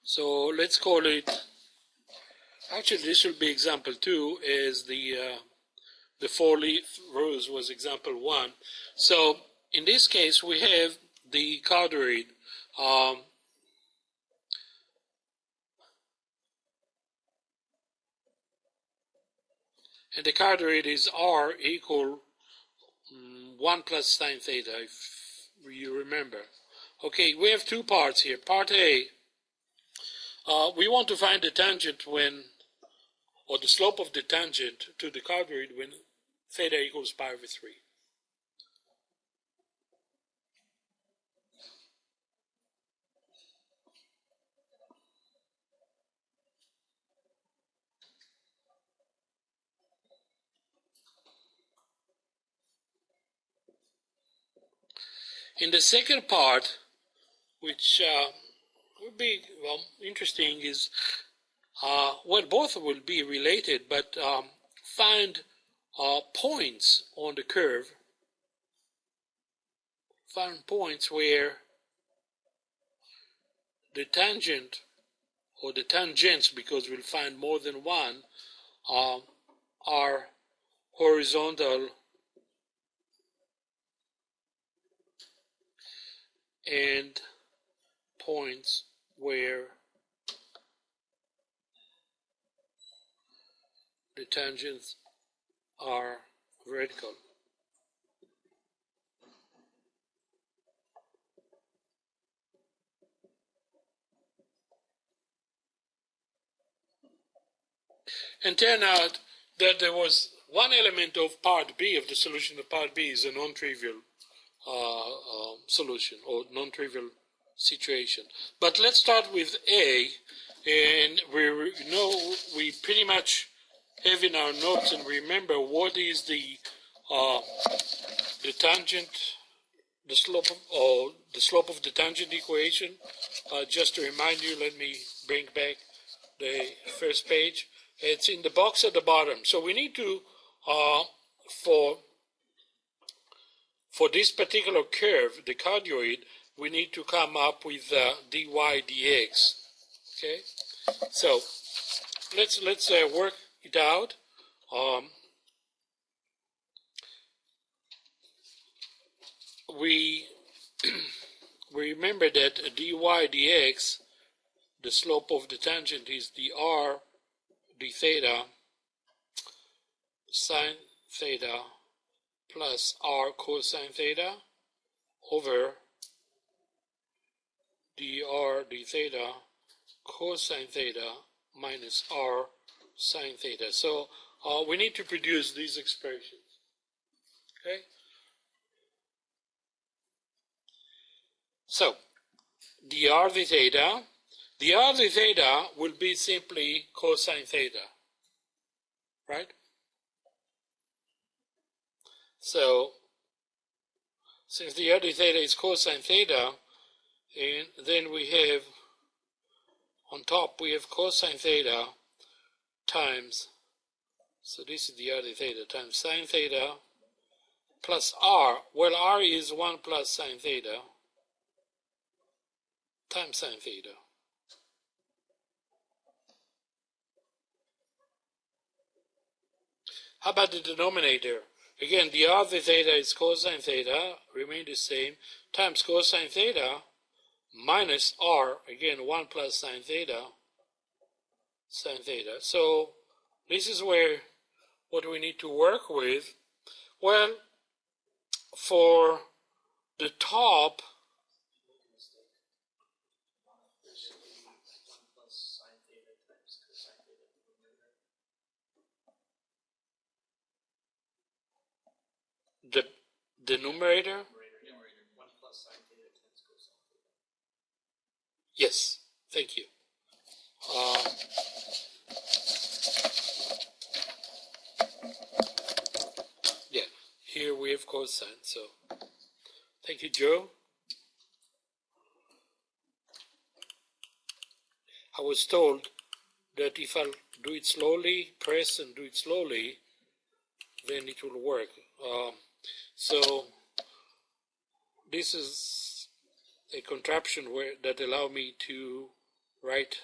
So let's call it, actually this will be example 2, as the 4-leaf rose was example 1. So in this case we have the cardioid. And the cardioid is R equal 1 plus sine theta, if you remember. Okay, we have two parts here. Part A, we want to find the tangent when, or the slope of the tangent to the cardioid when theta equals pi over 3. In the second part, which would be interesting, is well, both will be related, but find points on the curve. Find points where the tangent, or the tangents, because we'll find more than one, are horizontal and points where the tangents are vertical. And turned out that there was one element of part B, of the solution of part B, is a non-trivial solution, or non-trivial situation. But let's start with A, and we pretty much have in our notes and remember what is the tangent, the slope of the tangent equation. Just to remind you, let me bring back the first page. It's in the box at the bottom. So we need to, for this particular curve, the cardioid, we need to come up with dy dx. Okay, so let's work it out. We remember that dy dx, the slope of the tangent, is dr d theta sine theta plus r cosine theta over dr d theta cosine theta minus r sine theta. So we need to produce these expressions. Okay? So dr d theta will be simply cosine theta, right? So since dr d theta is cosine theta, and then we have on top we have cosine theta times, so this is dr d theta times sine theta plus r. Well, r is 1 plus sine theta times sine theta. How about the denominator? Again, dr d theta is cosine theta, remain the same, times cosine theta minus r, again 1 plus sine theta. So this is where what we need to work with. Well, for the top, the numerator? Yes, thank you. Yeah, here we have cosine, so thank you, Joe. I was told that if I do it slowly, press and do it slowly, then it will work. So this is a contraption that allow me to right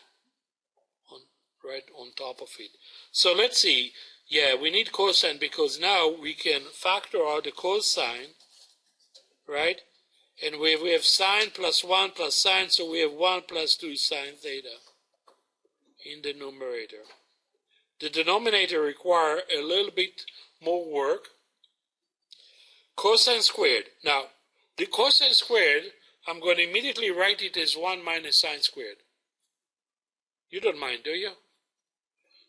on top of it. So let's see. Yeah, we need cosine because now we can factor out the cosine, right? And we have sine plus 1 plus sine, so we have 1 plus 2 sine theta in the numerator. The denominator requires a little bit more work. Cosine squared. Now, the cosine squared, I'm going to immediately write it as 1 minus sine squared. You don't mind, do you?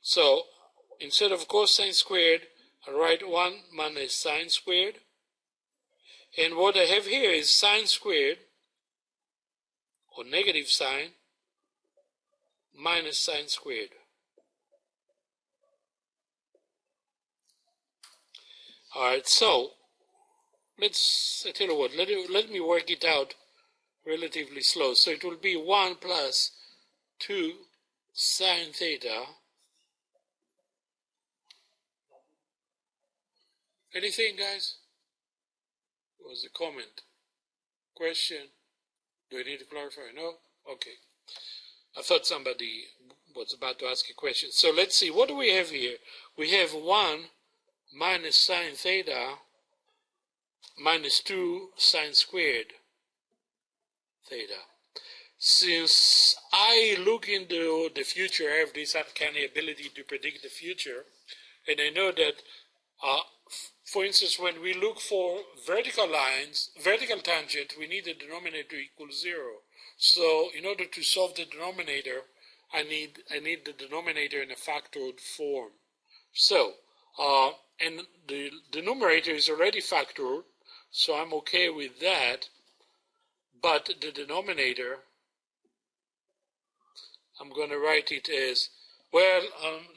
So, instead of cosine squared, I write 1 minus sine squared. And what I have here is sine squared, or negative sine, minus sine squared. Alright, so, I tell you what, let me work it out relatively slow. So it will be 1 plus 2 sine theta. Anything, guys? Was a comment? Question? Do I need to clarify? No? Okay. I thought somebody was about to ask a question. So let's see, what do we have here? We have 1 minus sine theta minus 2 sine squared theta. Since I look into the future, I have this uncanny ability to predict the future, and I know that, for instance, when we look for vertical lines, vertical tangent, we need the denominator equal 0. So in order to solve the denominator, I need the denominator in a factored form. So, and the numerator is already factored, so I'm okay with that. But the denominator, I'm going to write it as, well,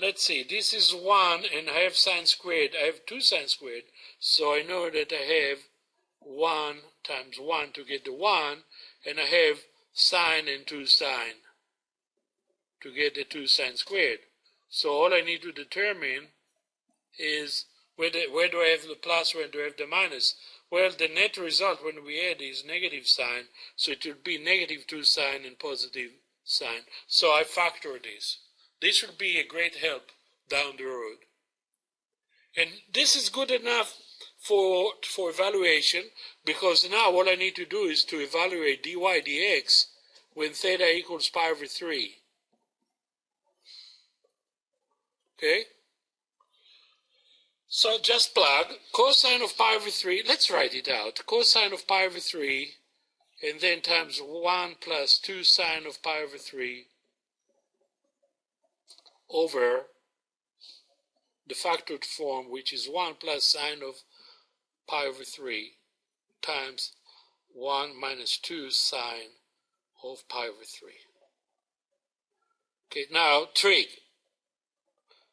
let's see, this is 1 and I have sine squared, I have 2 sine squared, so I know that I have 1 times 1 to get the 1, and I have sine and 2 sine to get the 2 sine squared. So all I need to determine is where do I have the plus, where do I have the minus? Well, the net result when we add is negative sine, so it will be negative 2 sine and positive sine. So I factor this. This will be a great help down the road. And this is good enough for evaluation, because now all I need to do is to evaluate dy dx when theta equals pi over 3. Okay? So just plug cosine of pi over 3. Let's write it out. Cosine of pi over 3, and then times 1 plus 2 sine of pi over 3 over the factored form, which is 1 plus sine of pi over 3 times 1 minus 2 sine of pi over 3. Okay, now trig.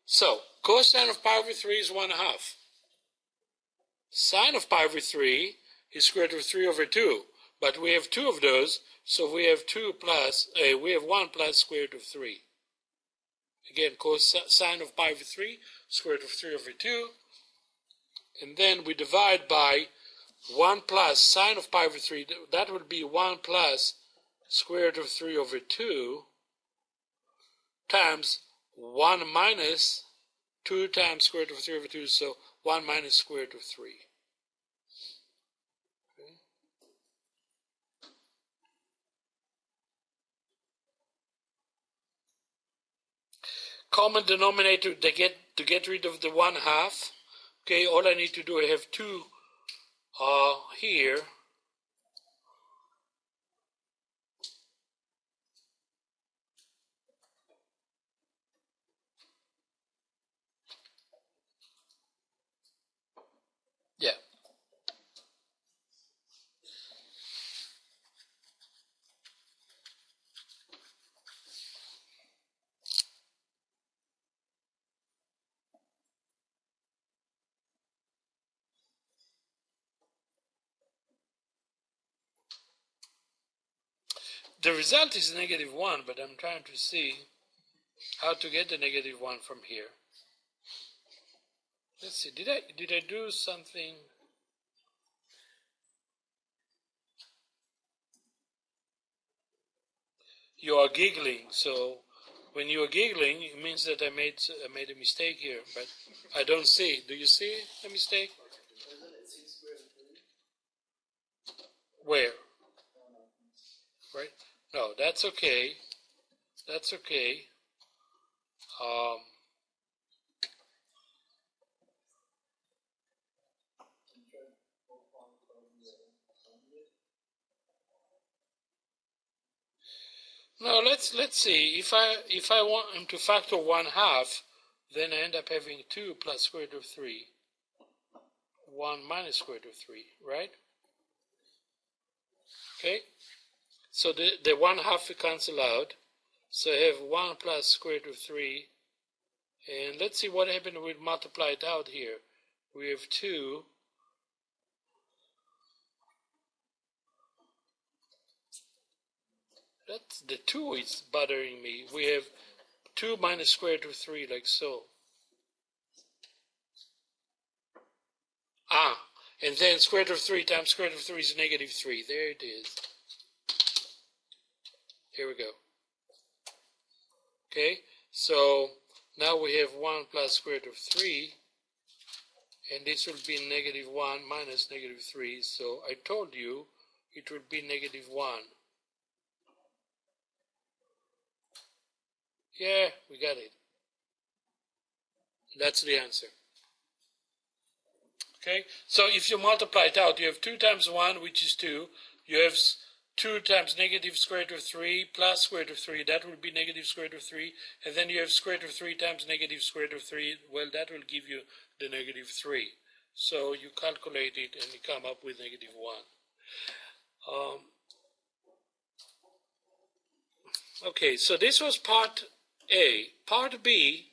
So cosine of pi over 3 is 1/2. Sine of pi over 3 is square root of 3 over 2. But we have 2 of those, so we have 1 plus square root of 3. Again, cosine of pi over 3, square root of 3 over 2. And then we divide by 1 plus sine of pi over 3. That would be 1 plus square root of 3 over 2 times 1 minus 2 times square root of 3 over 2. So 1 minus square root of 3. Okay. Common denominator to get rid of the 1/2. Okay, all I need to do, I have 2 here. Yeah. The result is -1, but I'm trying to see how to get the -1 from here. Let's see, did I do something? You are giggling, so when you are giggling, it means that I made a mistake here, but I don't see. Do you see a mistake? Where? Right? No, that's okay. That's okay. Um, no, let's see. If I want him to factor 1/2, then I end up having 2 plus square root of 3, 1 minus square root of 3, right? Okay. So the 1/2 cancel out. So I have 1 plus square root of 3. And let's see what happened when we multiply it out here. We have 2. That's the 2 is bothering me. We have 2 minus square root of 3, like so. And then square root of 3 times square root of 3 is negative 3. There it is. Here we go. Okay, so now we have 1 plus square root of 3, and this will be negative 1 minus negative 3. So I told you it would be negative 1. Yeah, we got it. That's the answer. Okay, so if you multiply it out, you have 2 times 1, which is 2. You have 2 times negative square root of 3 plus square root of 3. That will be negative square root of 3. And then you have square root of 3 times negative square root of 3. Well, that will give you the negative 3. So you calculate it and you come up with negative 1. Okay, so this was part A. Part B,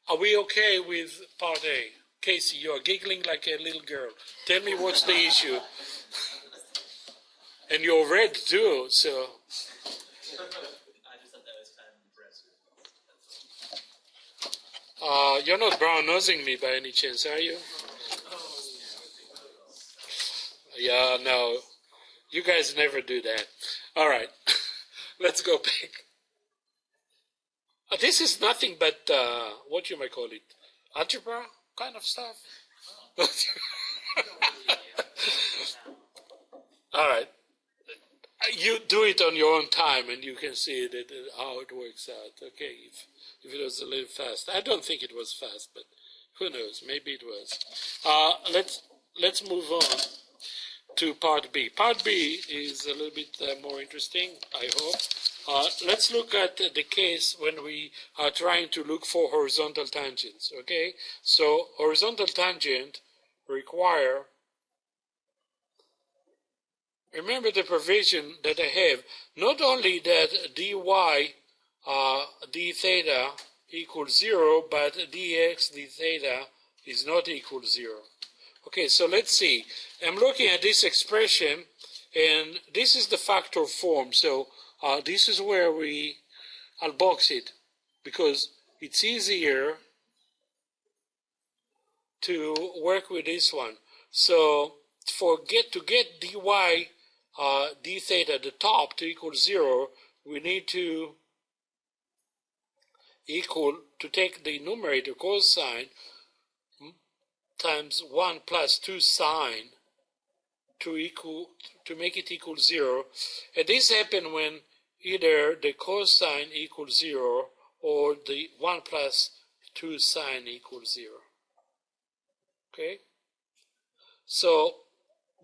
are we okay with part A? Casey, you're giggling like a little girl. Tell me what's the issue. And you're red too, so. I just thought that was kind of impressive. You're not brown nosing me by any chance, are you? Yeah, no. You guys never do that. All right. Let's go back. This is nothing but, what you might call it, algebra kind of stuff. All right. You do it on your own time and you can see that how it works out. Okay, if it was a little fast. I don't think it was fast, but who knows? Maybe it was. Let's move on to part B. Part B is a little bit more interesting, I hope. Let's look at the case when we are trying to look for horizontal tangents, okay? So horizontal tangent require, remember the provision that I have, not only that dy d theta equals 0, but dx d theta is not equal to 0. Okay, so let's see. I'm looking at this expression, and this is the factor form. So this is where I'll box it, because it's easier to work with this one. So to get dy d theta, the top, to equal 0, we need to take the numerator cosine times 1 plus 2 sine to make it equal 0. And this happens when either the cosine equals 0 or the 1 plus 2 sine equals 0. Okay? So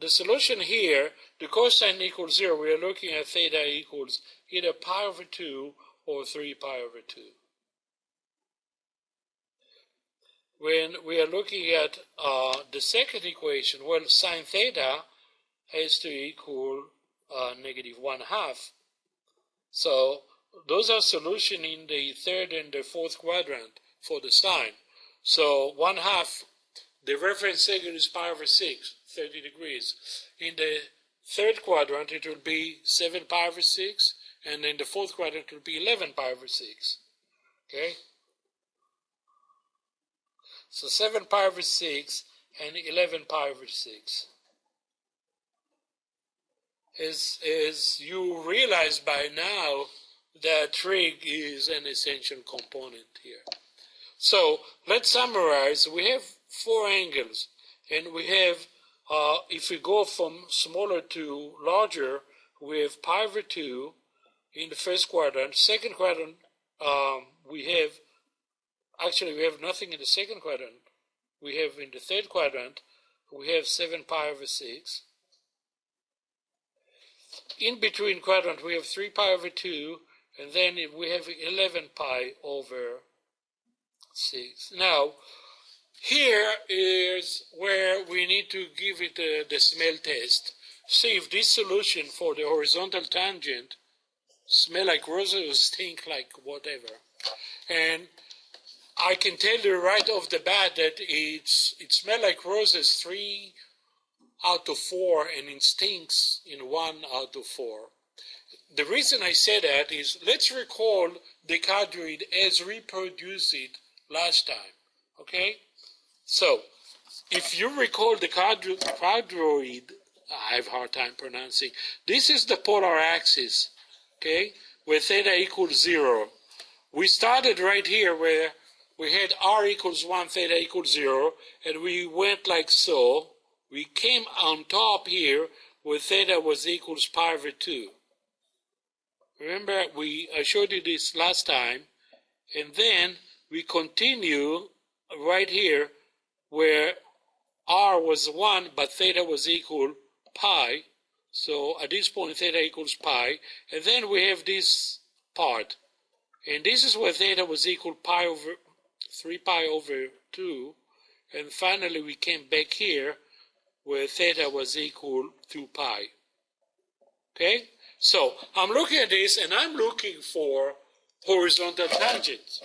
the solution here, the cosine equals 0, we are looking at theta equals either pi over 2 or 3 pi over 2. When we are looking at the second equation, well, sine theta has to equal negative 1/2. So those are solutions in the third and the fourth quadrant for the sine. So 1/2, the reference angle is pi over 6, 30 degrees. In the third quadrant, it will be 7 pi over 6, and in the fourth quadrant, it will be 11 pi over 6. Okay? So 7 pi over 6 and 11 pi over 6. as you realize by now that trig is an essential component here. So let's summarize. We have four angles, and we have, if we go from smaller to larger, we have pi over 2 in the first quadrant. Second quadrant, we have nothing in the second quadrant. We have in the third quadrant, we have 7 pi over 6. In between quadrant, we have 3 pi over 2, and then we have 11 pi over 6. Now, here is where we need to give it the smell test. See if this solution for the horizontal tangent smell like roses or stink like whatever. And I can tell you right off the bat that it smells like roses 3 out of 4, and it stinks in 1 out of 4. The reason I say that is, let's recall the cardioid as reproduced it last time, okay? So, if you recall the cardioid, I have a hard time pronouncing, this is the polar axis, okay, where theta equals 0. We started right here where we had r equals 1, theta equals 0, and we went like so. We came on top here where theta was equals pi over 2. Remember, I showed you this last time, and then we continue right here where r was 1, but theta was equal pi. So at this point, theta equals pi, and then we have this part. And this is where theta was equal pi over 3 pi over 2, and finally we came back here where theta was equal to pi. Okay? So I'm looking at this, and I'm looking for horizontal tangents.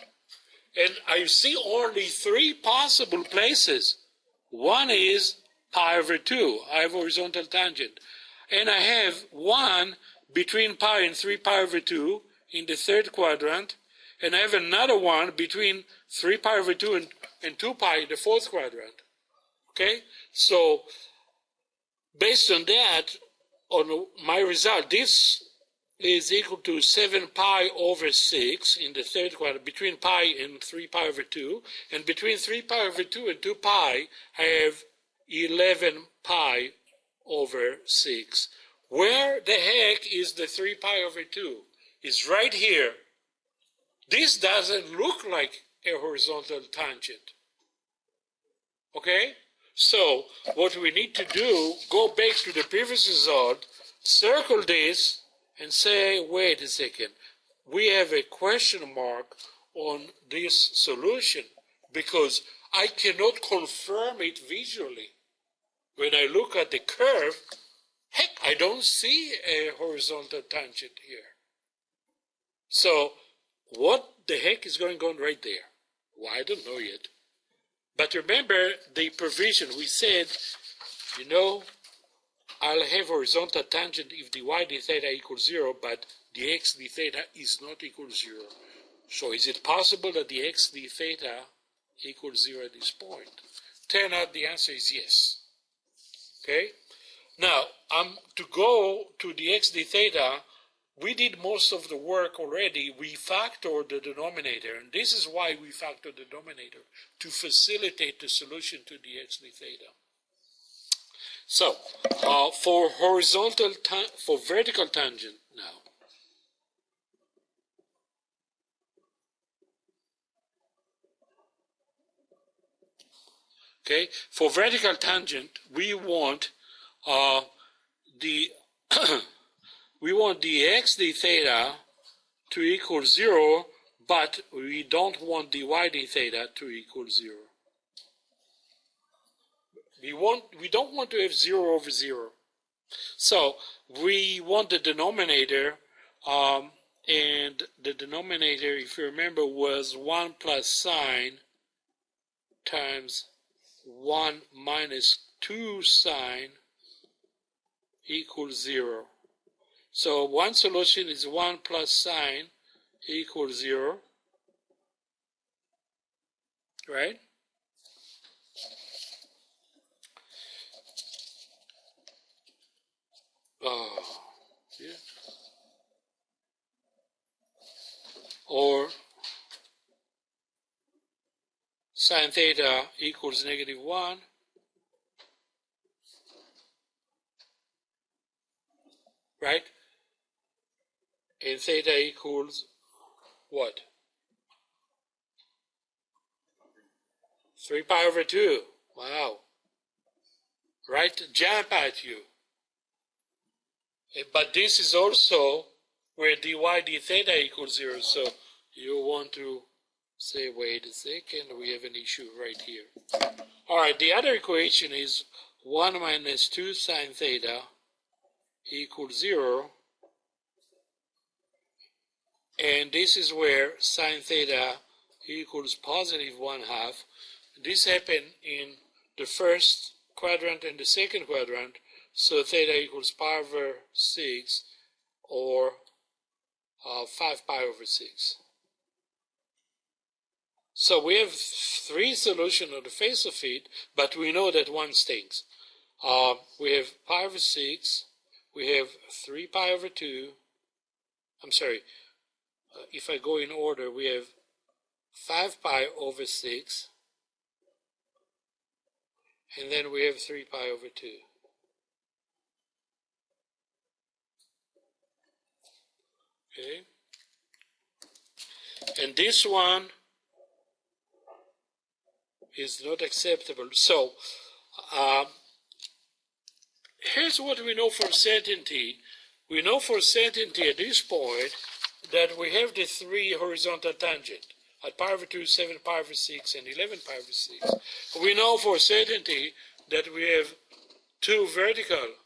And I see only 3 possible places. One is pi over 2. I have horizontal tangent. And I have one between pi and 3 pi over 2 in the third quadrant. And I have another one between 3 pi over 2 and 2 pi in the fourth quadrant. Okay? So based on that, on my result, this is equal to 7 pi over 6 in the third quadrant, between pi and 3 pi over 2. And between 3 pi over 2 and 2 pi, I have 11 pi over 6. Where the heck is the 3 pi over 2? It's right here. This doesn't look like a horizontal tangent. Okay? So what we need to do, go back to the previous result, circle this, and say, wait a second, we have a question mark on this solution because I cannot confirm it visually. When I look at the curve, heck, I don't see a horizontal tangent here. So what the heck is going on right there? Well, I don't know yet. But remember the provision. We said, you know, I'll have horizontal tangent if the y d theta equals 0, but the x d theta is not equal to 0. So is it possible that the x d theta equals 0 at this point? Turn out the answer is yes. Okay? Now, to go to the x d theta, we did most of the work already. We factored the denominator, and this is why we factored the denominator, to facilitate the solution to the x d theta. So, for vertical tangent now. Okay, for vertical tangent, we want the we want the x d theta to equal 0, but we don't want the y d theta to equal 0. We don't want to have 0 over 0. So we want the denominator, and the denominator, if you remember, was 1 plus sine times 1 minus 2 sine equals 0. So one solution is 1 plus sine equals 0, right? Oh. Yeah. Or sine theta equals -1. Right? And theta equals what? 3 pi over 2. Wow. Right? Jump at you. But this is also where dy d theta equals 0. So you want to say, wait a second, we have an issue right here. All right, the other equation is 1 minus 2 sine theta equals 0. And this is where sine theta equals positive 1/2. This happened in the first quadrant and the second quadrant. So theta equals pi over 6 or 5 pi over 6. So we have 3 solutions on the face of it, but we know that one stinks. We have pi over 6, we have 3 pi over 2, I'm sorry, if I go in order, we have 5 pi over 6, and then we have 3 pi over 2. Okay? And this one is not acceptable. So, here's what we know for certainty. We know for certainty at this point that we have the 3 horizontal tangent at pi over 2, 7 pi over 6, and 11 pi over 6. We know for certainty that we have 2 vertical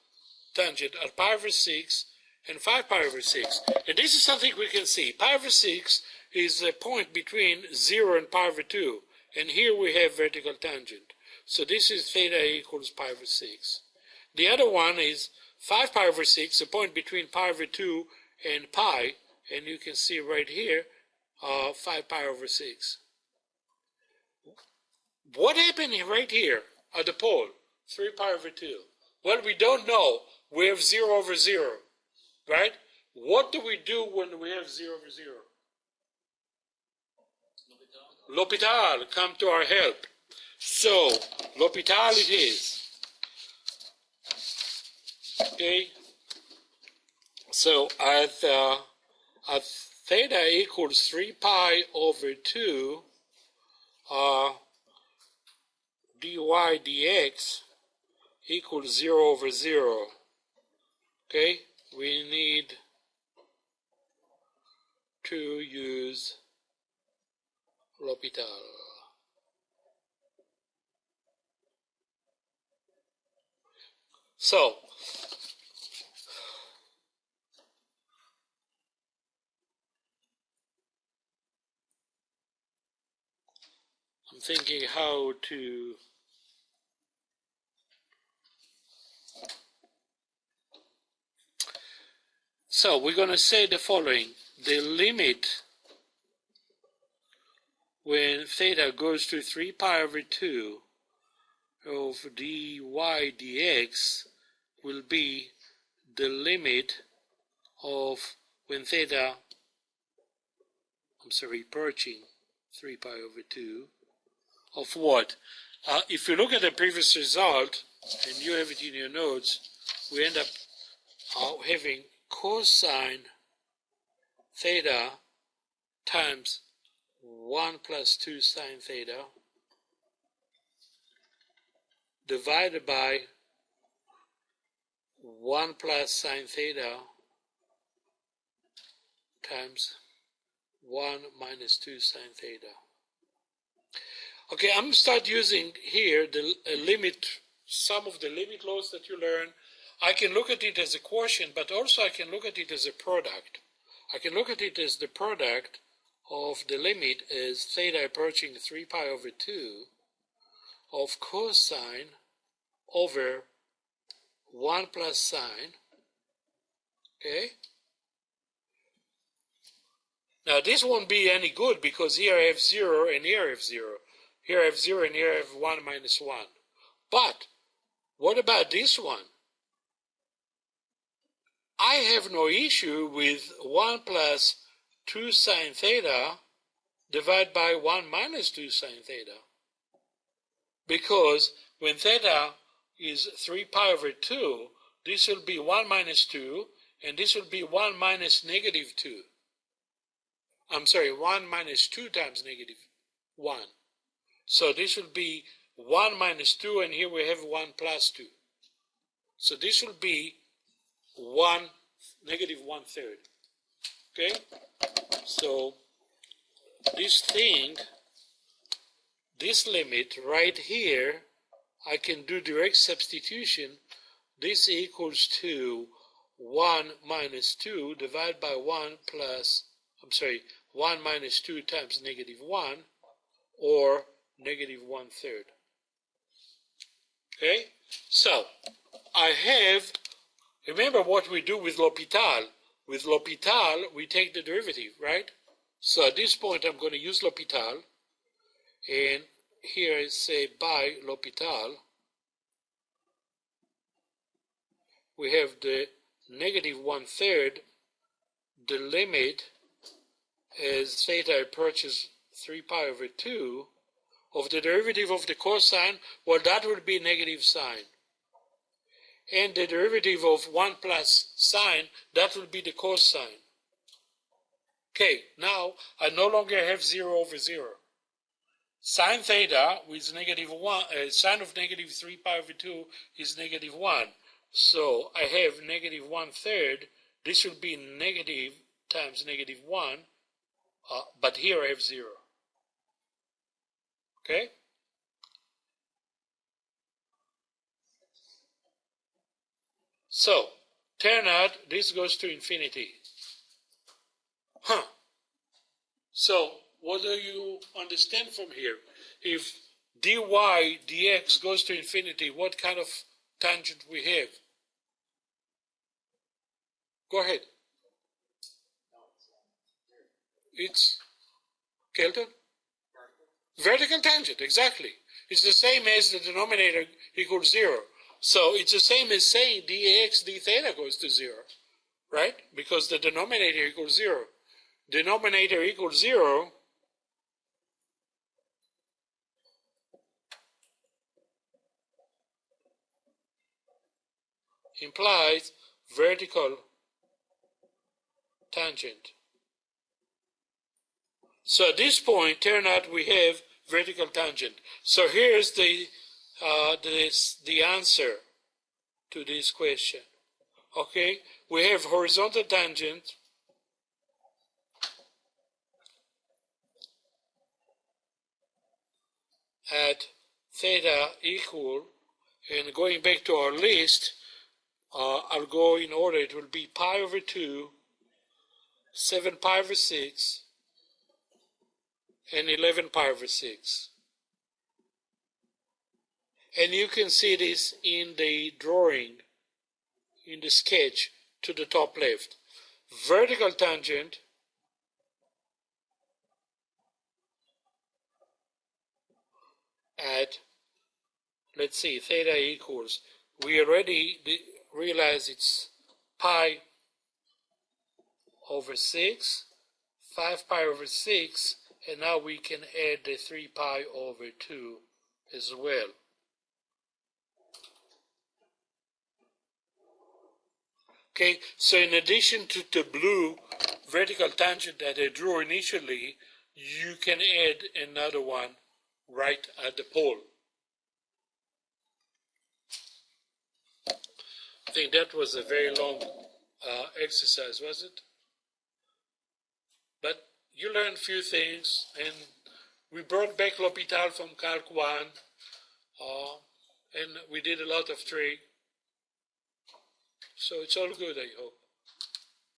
tangent at pi over 6 and 5 pi over 6. And this is something we can see. Pi over 6 is a point between 0 and pi over 2. And here we have vertical tangent. So this is theta equals pi over 6. The other one is 5 pi over 6, a point between pi over 2 and pi. And you can see right here, 5 pi over 6. What happened right here at the pole? 3 pi over 2. Well, we don't know. We have 0 over 0, right? What do we do when we have 0 over 0? L'Hopital, come to our help. So, L'Hopital it is. Okay? So, at theta equals 3 pi over 2, dy dx equals 0 over 0. Okay? We need to use L'Hopital. So, I'm thinking how to so we're going to say the following. The limit when theta goes to 3 pi over 2 of dy dx will be the limit of when theta, approaching 3 pi over 2 of what? If you look at the previous result, and you have it in your notes, we end up having cosine theta times 1 plus 2 sine theta divided by 1 plus sine theta times 1 minus 2 sine theta. Okay, I'm going to start using here the limit, some of the limit laws that you learn. I can look at it as a quotient, but also I can look at it as a product. I can look at it as the product of the limit as theta approaching 3 pi over 2 of cosine over 1 plus sine. Okay? Now this won't be any good because here I have 0 and here I have 0. Here I have 0 and here I have 1 minus 1. But what about this one? I have no issue with 1 plus 2 sine theta divided by 1 minus 2 sine theta. Because when theta is 3 pi over 2, this will be 1 minus 2, and this will be 1 minus negative 2. I'm sorry, 1 minus 2 times negative 1. So this will be 1 minus 2, and here we have 1 plus 2. So this will be negative 1/3. Okay? So this thing, this limit right here, I can do direct substitution. This equals to 1 minus 2 divided by 1 minus 2 times negative 1, or negative 1/3. Okay? So, I have, remember what we do with L'Hopital. With L'Hopital, we take the derivative, right? So at this point, I'm going to use L'Hopital. And here I say by L'Hopital. We have the negative 1/3, the limit as theta approaches 3 pi over 2 of the derivative of the cosine. Well, that would be negative sine. And the derivative of 1 plus sine, that will be the cosine. Okay, now I no longer have 0 over 0. Sine theta with negative 1, sine of negative 3 pi over 2 is negative 1. So I have negative 1/3. This will be negative times negative 1, but here I have 0. Okay? So, turn out this goes to infinity. So, what do you understand from here? If dy dx goes to infinity, what kind of tangent we have? Go ahead. It's Kelton? Vertical tangent, exactly. It's the same as the denominator equals 0. So it's the same as saying dx d theta goes to 0, right? Because the denominator equals 0. Denominator equals 0. Implies vertical tangent. So at this point, turn out we have vertical tangent. So here's the answer to this question. Okay, we have horizontal tangent at theta equal, and going back to our list, I'll go in order. It will be pi over 2, 7 pi over 6, and 11 pi over 6. And you can see this in the drawing, in the sketch to the top left. Vertical tangent at, let's see, theta equals, we already realize it's pi over 6, 5 pi over 6, and now we can add the 3 pi over 2 as well. Okay, so in addition to the blue vertical tangent that I drew initially, you can add another one right at the pole. I think that was a very long exercise, was it? But you learned a few things, and we brought back L'Hopital from Calc 1, and we did a lot of trig. So it's all good, I hope.